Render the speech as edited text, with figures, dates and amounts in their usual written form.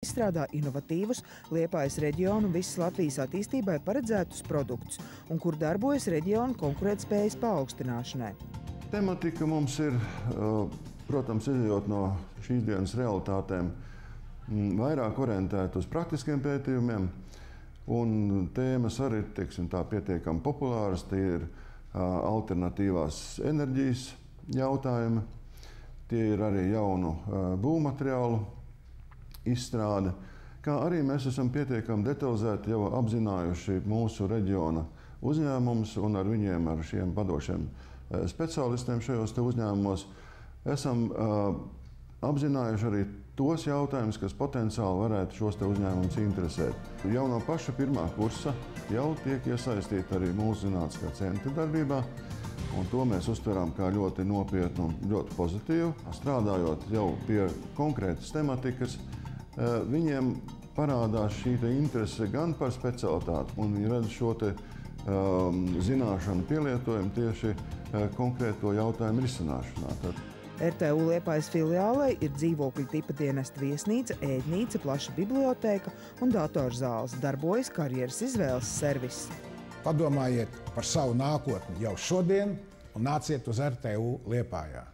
Izstrādā inovatīvus Liepājas reģionu un visas Latvijas attīstībai paredzētus produktus, un kur darbojas reģionu konkurētspējas paaugstināšanai. Tematika mums ir, protams, izejot no šīs dienas realitātēm, vairāk orientēta uz praktiskiem pētījumiem, un tēmas arī ir, pietiekami populāras. Tie ir alternatīvās enerģijas jautājumi, tie ir arī jaunu būvmateriālu izstrāde, kā arī mēs esam pietiekami detalizēti jau apzinājuši mūsu reģiona uzņēmumus un ar viņiem, ar šiem vadošiem speciālistiem šajos uzņēmumos, esam apzinājuši arī tos jautājumus, kas potenciāli varētu šos uzņēmumus interesēt. Jau no paša pirmā kursa jau tiek iesaistīti arī mūsu zinātniskā centra darbībā, un to mēs uztveram kā ļoti nopietnu un ļoti pozitīvu. Strādājot jau pie konkrētas tematikas, viņiem parādās šī interese gan par specialitāti, un viņi redz šo zināšanu pielietojumu tieši konkrēto jautājumu risināšanā. RTU Liepājas filiālei ir dzīvokļu tipa dienesta viesnīca, ēdnīca, plaša bibliotēka un datorzāles. Darbojas karjeras izvēles servis. Padomājiet par savu nākotni jau šodien un nāciet uz RTU Liepājā.